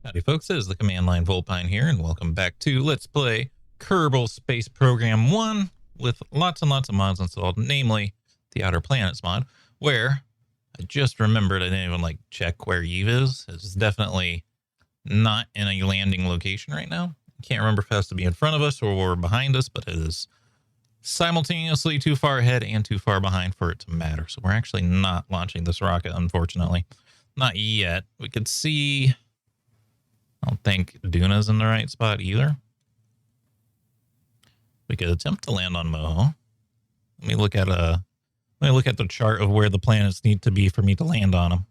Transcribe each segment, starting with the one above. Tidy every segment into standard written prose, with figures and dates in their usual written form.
Howdy folks, it is the Command Line Vulpine here, and welcome back to Let's Play Kerbal Space Program 1 with lots and lots of mods installed, namely the Outer Planets mod, where I just remembered I didn't even check where Eve is. It's definitely not in a landing location right now. I can't remember if it has to be in front of us or behind us, but it is simultaneously too far ahead and too far behind for it to matter. So we're actually not launching this rocket, unfortunately. Not yet. We could see... I don't think Duna's in the right spot either. We could attempt to land on Moho. Let me look at the chart of where the planets need to be for me to land on them.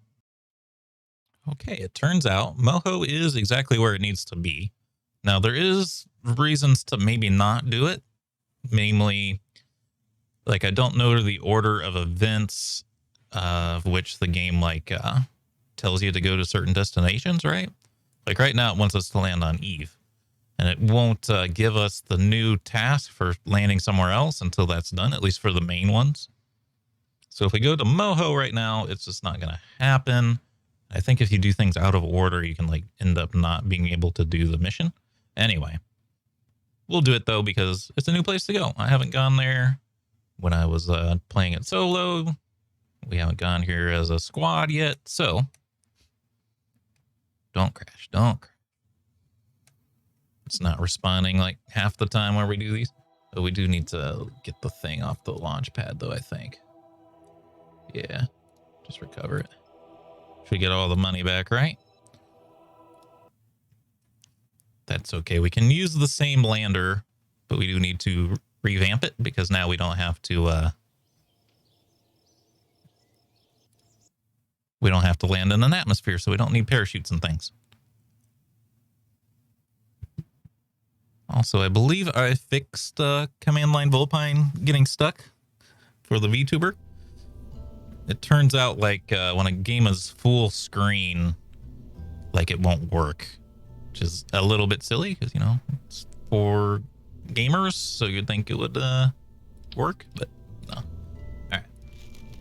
Okay, it turns out Moho is exactly where it needs to be. Now there is reasons to maybe not do it. Namely, I don't know the order of events of which the game tells you to go to certain destinations, right? Right now, it wants us to land on Eve, and it won't give us the new task for landing somewhere else until that's done, at least for the main ones. So if we go to Moho right now, it's just not going to happen. I think if you do things out of order, you can end up not being able to do the mission. Anyway, we'll do it though, because it's a new place to go. I haven't gone there when I was playing it solo. We haven't gone here as a squad yet, so... Don't crash. Don't crash. It's not responding half the time where we do these. But we do need to get the thing off the launch pad, though, I think. Yeah. Just recover it. Should get all the money back, right? That's okay. We can use the same lander, but we do need to revamp it because now we don't have to... we don't have to land in an atmosphere, so we don't need parachutes and things. Also, I believe I fixed Command Line Vulpine getting stuck for the VTuber. It turns out when a game is full screen, it won't work, which is a little bit silly because, it's for gamers, so you'd think it would work, but no. All right.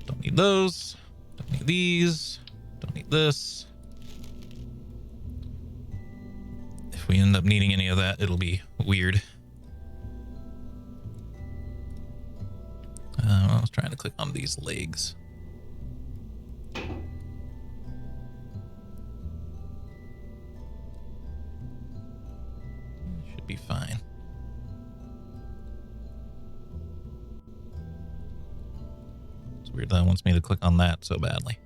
Don't need those. Don't need these. Don't need this. If we end up needing any of that, it'll be weird. I was trying to click on these legs. Should be fine. Weird that it wants me to click on that so badly.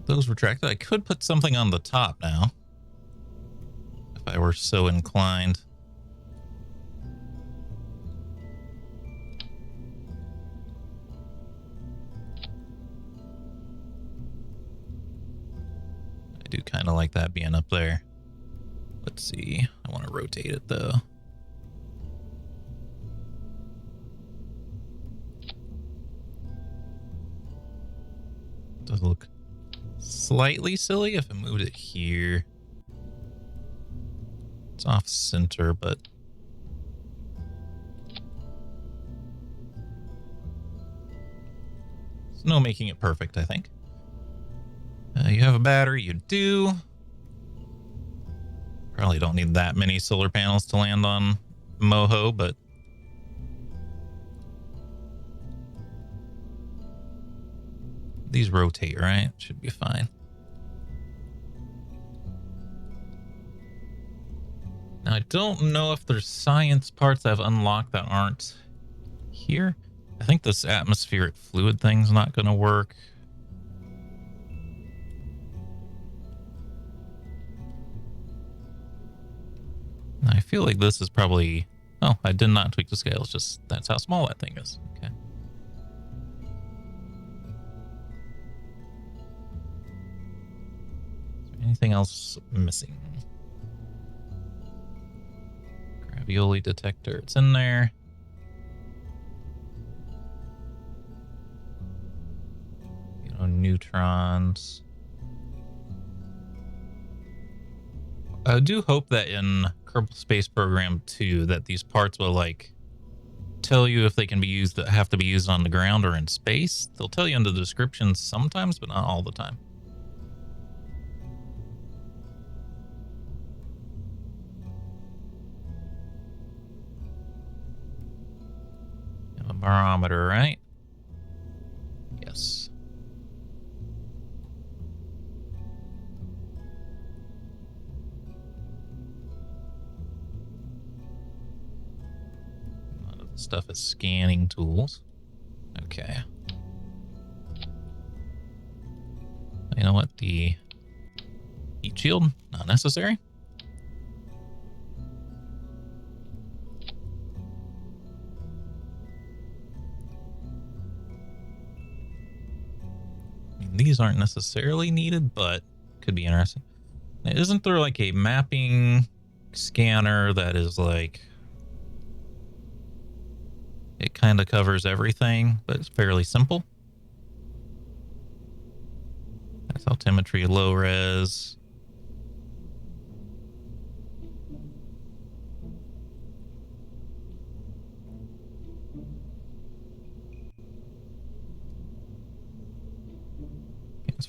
Those retracted. I could put something on the top now, if I were so inclined. I do kind of like that being up there. Let's see. I want to rotate it though. Does look slightly silly if I moved it here. It's off center, but there's no making it perfect, I think. You have a battery, you do. Probably don't need that many solar panels to land on Moho, but these rotate, right? Should be fine. Now, I don't know if there's science parts I've unlocked that aren't here. I think this atmospheric fluid thing's not going to work. I feel like this is probably... Oh, I did not tweak the scale. It's just that's how small that thing is. Okay. Anything else missing? Ravioli detector, it's in there. Neutrons. I do hope that in Kerbal Space Program 2 that these parts will tell you if they can be used, have to be used on the ground or in space. They'll tell you in the descriptions sometimes, but not all the time. Barometer, right? Yes. A lot of the stuff is scanning tools. Okay. You know what? The heat shield, not necessary. These aren't necessarily needed, but could be interesting. Now, isn't there like a mapping scanner that is like, it kind of covers everything, but it's fairly simple? That's altimetry, low res.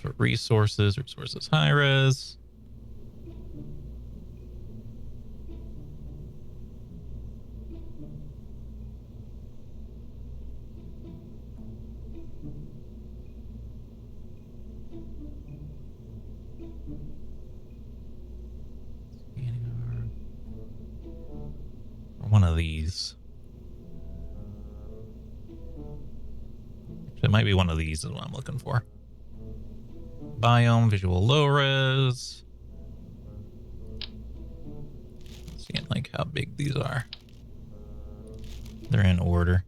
For resources high res. Or one of these. It might be one of these is what I'm looking for. Biome, visual low res. Seeing like how big these are. They're in order.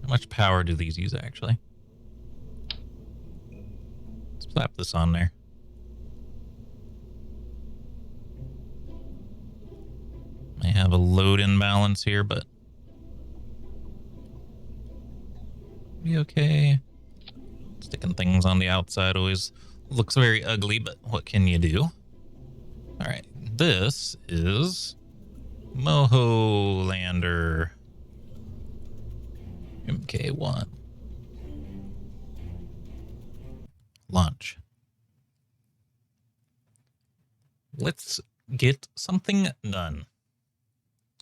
How much power do these use actually? Let's slap this on there. I have a load imbalance here, but be okay. Sticking things on the outside always looks very ugly, but what can you do? All right, this is Moho Lander MK1. Launch. Let's get something done.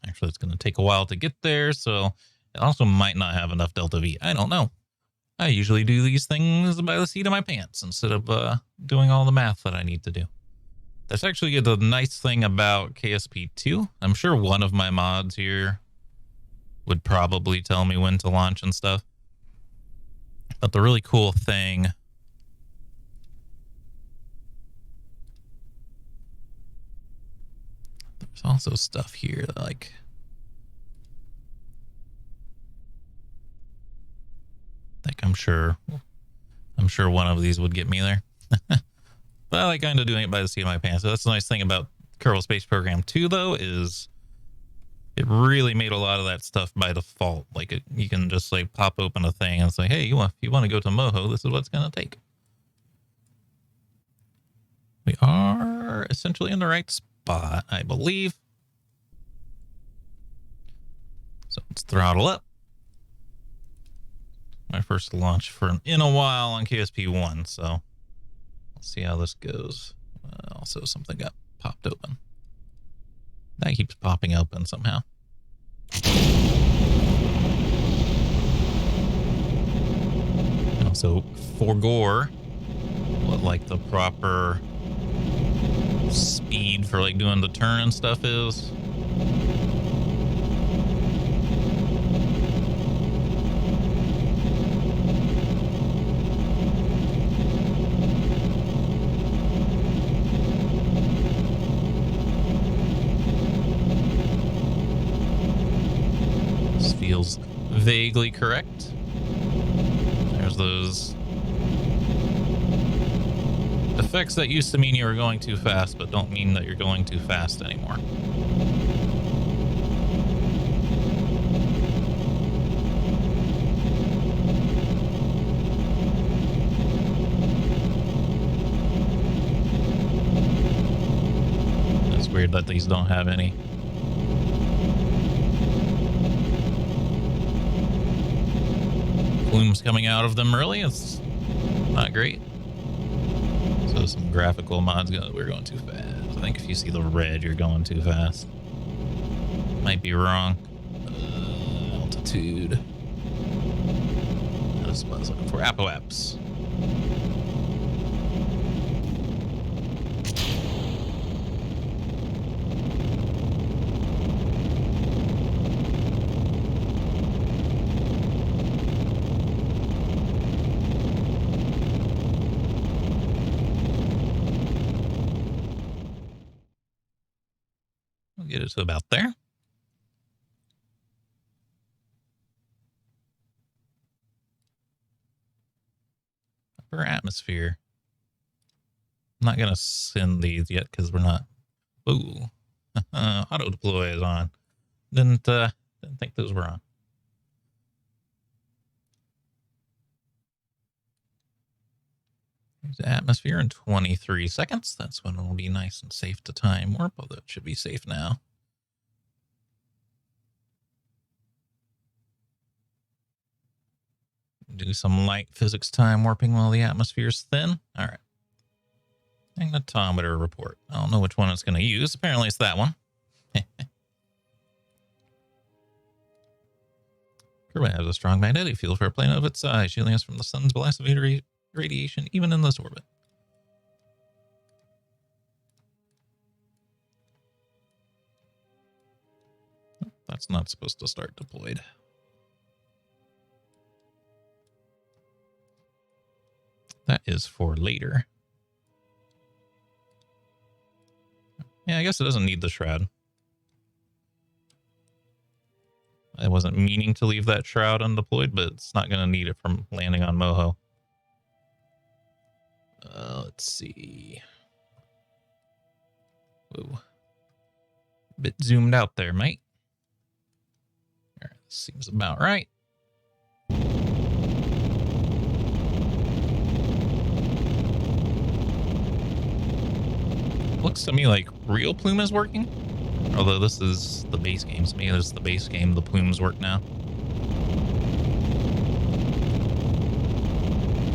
Actually, it's going to take a while to get there, so it also might not have enough delta V. I don't know. I usually do these things by the seat of my pants instead of doing all the math that I need to do. That's actually the nice thing about KSP 2. I'm sure one of my mods here would probably tell me when to launch and stuff. But the really cool thing... There's also stuff here that, like... I'm sure one of these would get me there. But I like kind of doing it by the seat of my pants. So that's the nice thing about Kerbal Space Program 2, though, is it really made a lot of that stuff by default. Like, you can just, like, pop open a thing and say, hey, if you want to go to Moho, this is what it's going to take. We are essentially in the right spot, I believe. So let's throttle up. My first launch in a while on KSP 1, so let's see how this goes. Also, something got popped open. That keeps popping open somehow. Also, forgore what like the proper speed for like doing the turn and stuff is. Feels vaguely correct. There's those effects that used to mean you were going too fast, but don't mean that you're going too fast anymore. It's weird that these don't have any. Plumes coming out of them, really. It's not great. So some graphical mods, we're going too fast. I think if you see the red, you're going too fast. Might be wrong. Altitude. That's what I was looking for. Apoaps. We'll get it to about there. Upper atmosphere. I'm not going to send these yet because we're not. Ooh. Auto deploy is on. Didn't think those were on. There's the atmosphere in 23 seconds. That's when it'll be nice and safe to time warp, although it should be safe now. Do some light physics time warping while the atmosphere's thin. All right. Magnetometer report. I don't know which one it's going to use. Apparently it's that one. Kerbal has a strong magnetic field for a planet of its size, shielding us from the sun's blast of radiation, even in this orbit. That's not supposed to start deployed. That is for later. Yeah, I guess it doesn't need the shroud. I wasn't meaning to leave that shroud undeployed, but it's not going to need it from landing on Moho. Let's see. Whoa. Bit zoomed out there, mate. All right, seems about right. Looks to me like real plume is working. Although this is the base game. So maybe this is the base game. The plumes work now.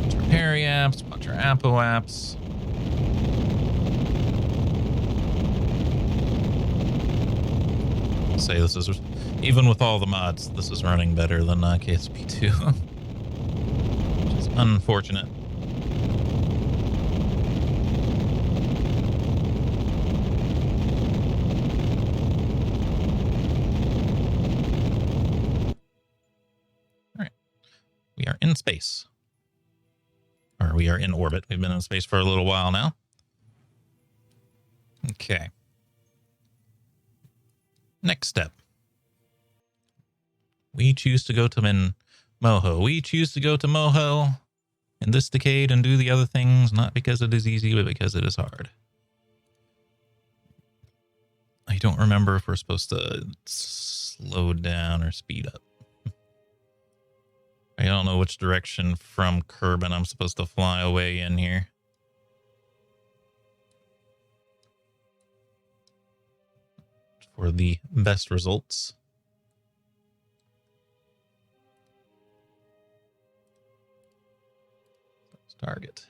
Let's repair apps. Watch our Apo apps. I'll say this is, even with all the mods, this is running better than KSP 2. Which is unfortunate. We are in space. Or we are in orbit. We've been in space for a little while now. Okay. Next step. We choose to go to Moho. We choose to go to Moho in this decade and do the other things, not because it is easy, but because it is hard. I don't remember if we're supposed to slow down or speed up. I don't know which direction from Kerbin I'm supposed to fly away in here. For the best results. Let's target.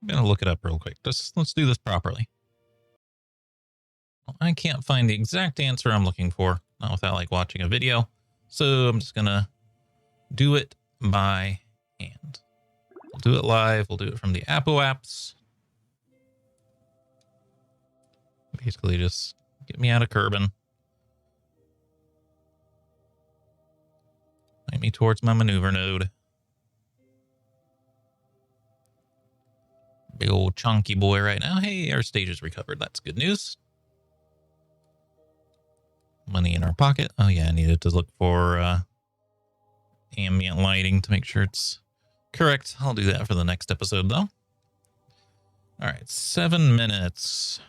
I'm going to look it up real quick. Let's do this properly. Well, I can't find the exact answer I'm looking for, not without like watching a video. So I'm just going to do it by hand. We'll do it live. We'll do it from the Apo apps. Basically just get me out of Kerbin. Point me towards my maneuver node. Big old chunky boy right now. Hey, our stage is recovered. That's good news. Money in our pocket. Oh yeah, I needed to look for ambient lighting to make sure it's correct. I'll do that for the next episode though. All right, 7 minutes.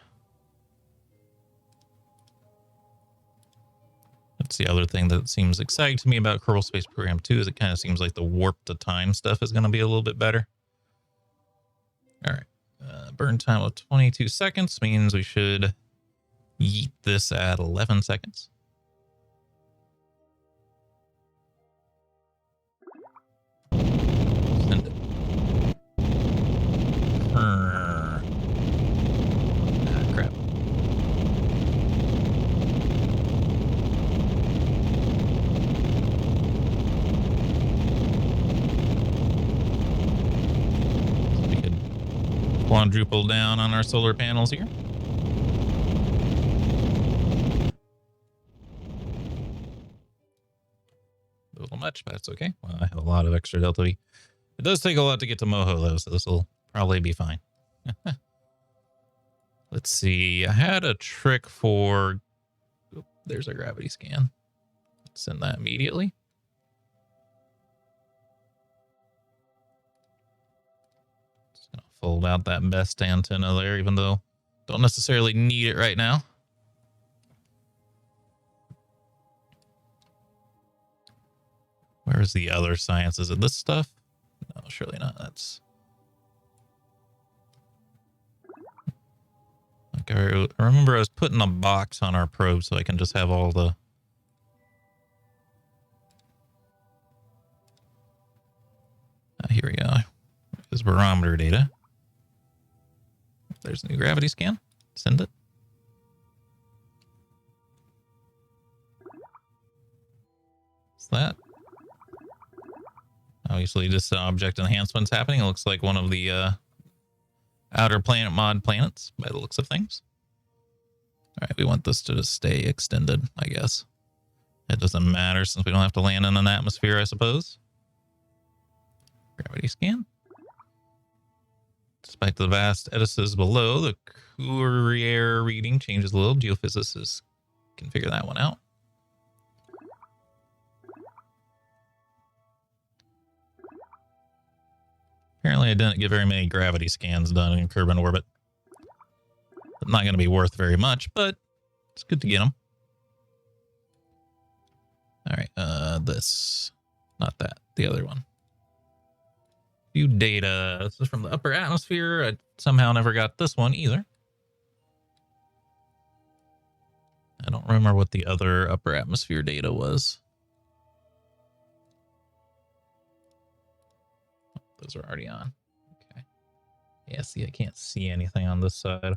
That's the other thing that seems exciting to me about Kerbal Space Program 2 is it kind of seems like the warp to time stuff is going to be a little bit better. All right. Burn time of 22 seconds means we should Yeet this at 11 seconds. Send it. Ah, crap. We could quadruple down on our solar panels here. A little much, but that's okay. Well, I have a lot of extra Delta V. It does take a lot to get to Moho, though, so this will probably be fine. Let's see. I had a trick for... Oh, there's a gravity scan. Let's send that immediately. Just going to fold out that best antenna there, even though don't necessarily need it right now. Where's the other science? Is it this stuff? No, surely not. That's... Like I remember I was putting a box on our probe so I can just have all the... here we go. There's barometer data. There's a new gravity scan. Send it. What's that? Obviously, just object enhancement's happening. It looks like one of the outer planet mod planets by the looks of things. All right, we want this to just stay extended, I guess. It doesn't matter since we don't have to land in an atmosphere, I suppose. Gravity scan. Despite the vast edifices below, the Courier reading changes a little. Geophysicists can figure that one out. Apparently, I didn't get very many gravity scans done in Kerbal orbit. Not going to be worth very much, but it's good to get them. All right, this. Not that. The other one. View data. This is from the upper atmosphere. I somehow never got this one either. I don't remember what the other upper atmosphere data was. Those are already on. Okay. Yeah, see, I can't see anything on this side.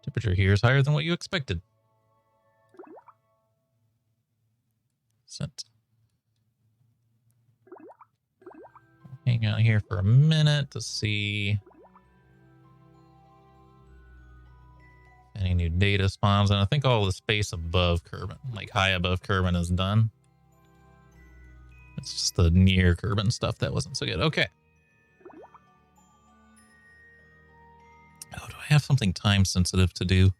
Temperature here is higher than what you expected. Sent. Hang out here for a minute to see any new data spawns. And I think all the space above Kerbal, like high above Kerbal, is done. It's just the near Kerbal stuff that wasn't so good. Okay. Oh, do I have something time sensitive to do?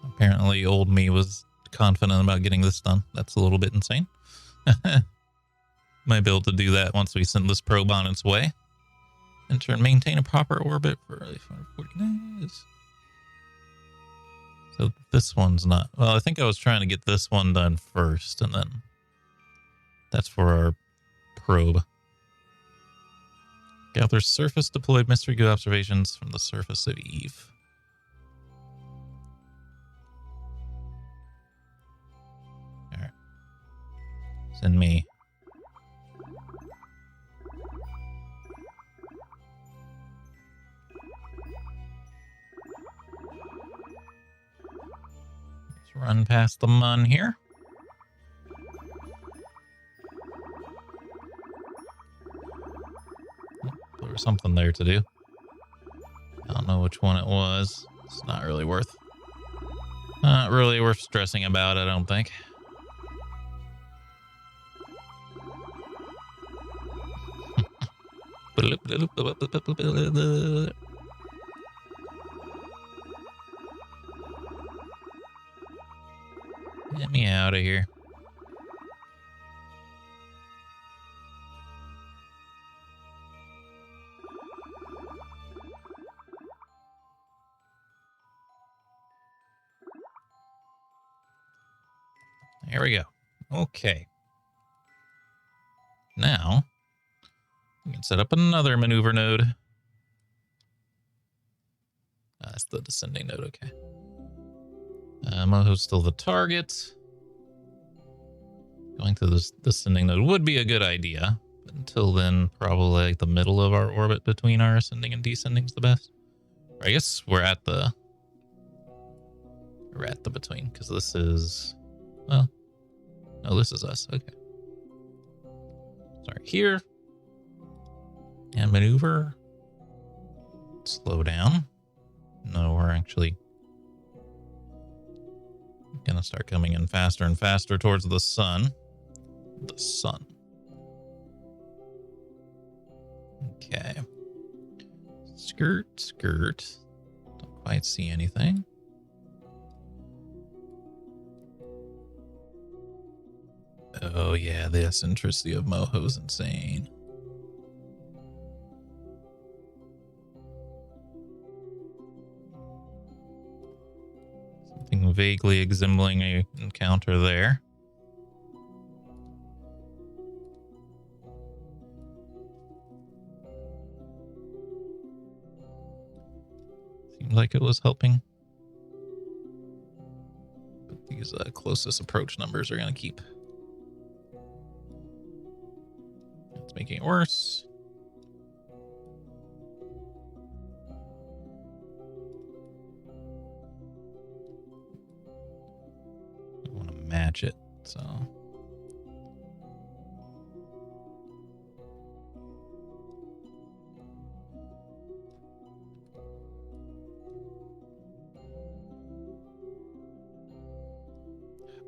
Apparently old me was confident about getting this done. That's a little bit insane. Might be able to do that once we send this probe on its way. Enter and maintain a proper orbit for 40 days. So this one's not... Well, I think I was trying to get this one done first, and then that's for our probe. Gather surface deployed mystery good observations from the surface of Eve. All right. Send me. Run past the mun here. There was something there to do. I don't know which one it was. It's not really worth stressing about, I don't think. Get me out of here. There we go. Okay. Now, we can set up another maneuver node. That's the descending node, okay. Moho's still the target. Going to this descending node would be a good idea. Until then, probably like the middle of our orbit between our ascending and descending is the best. Or I guess we're at the between, because this is, well, no, this is us. Okay. Start here. And maneuver. Slow down. No, we're actually gonna start coming in faster and faster towards the sun. The sun. Okay. Skirt, skirt. Don't quite see anything. Oh yeah, the eccentricity of Moho's insane. Something vaguely resembling a encounter there. Seems like it was helping. But these closest approach numbers are going to keep. It's making it worse. I want to match it, so.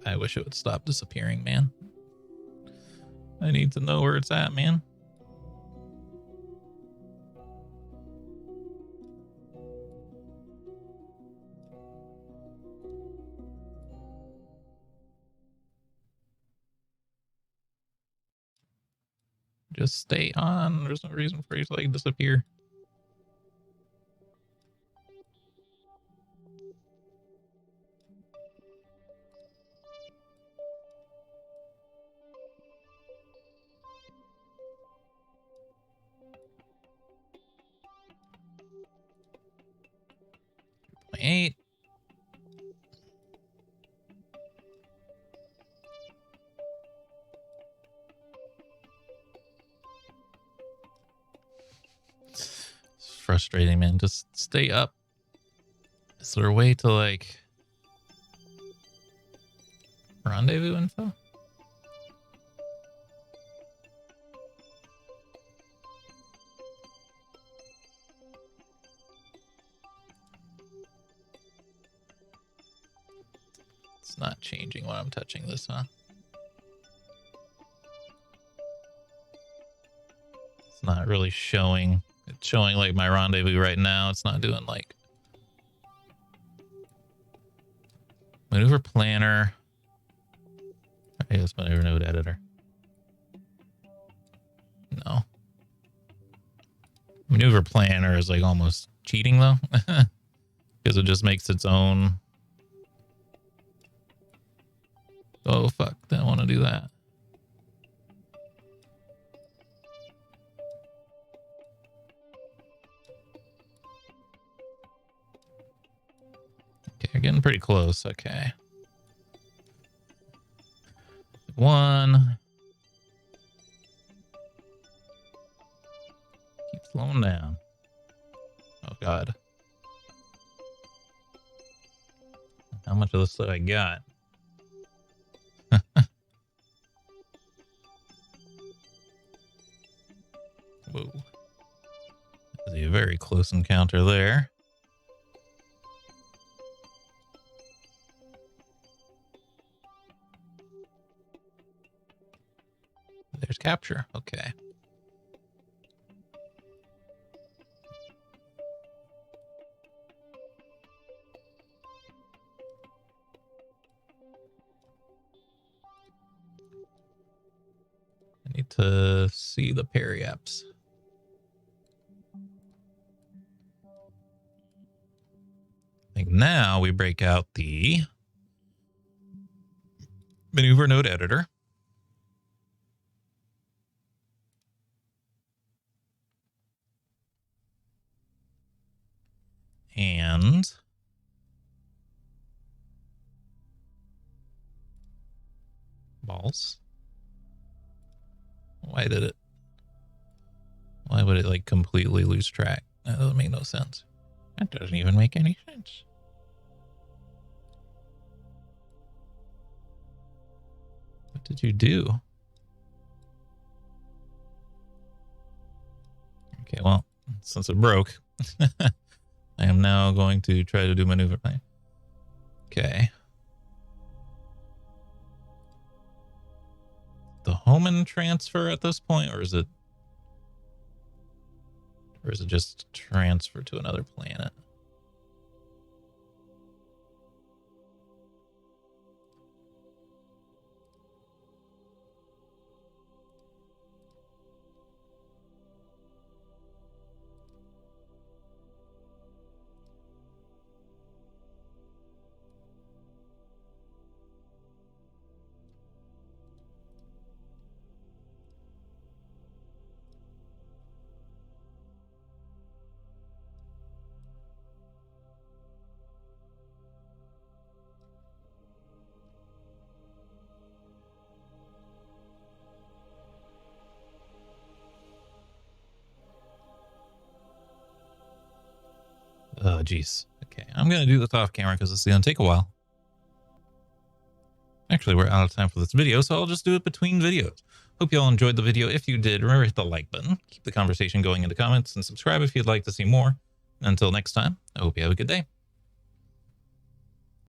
I wish it would stop disappearing, man. I need to know where it's at, man. Just stay on. There's no reason for you to like disappear. Eight. It's frustrating, man. Just stay up. Is there a way to like rendezvous info? It's not changing when I'm touching this, huh? It's not really showing. It's showing like my rendezvous right now. It's not doing like maneuver planner. I guess maneuver node editor. No. Maneuver planner is like almost cheating though. Because it just makes its own. Oh, fuck. Didn't want to do that. Okay, we're getting pretty close. Okay. One. Keep slowing down. Oh, God. How much of this do I got? Whoa. That's a very close encounter there. There's capture. Okay. I need to see the periaps. I think now we break out the maneuver node editor. And balls. Why would it like completely lose track? That doesn't make no sense. That doesn't even make any sense. What did you do? Okay, well, since it broke, I am now going to try to do maneuver plan. Okay. The Homan transfer at this point, or is it just transfer to another planet? Oh, geez. Okay, I'm going to do this off camera because it's going to take a while. Actually, we're out of time for this video, so I'll just do it between videos. Hope you all enjoyed the video. If you did, remember to hit the like button, keep the conversation going in the comments, and subscribe if you'd like to see more. Until next time, I hope you have a good day.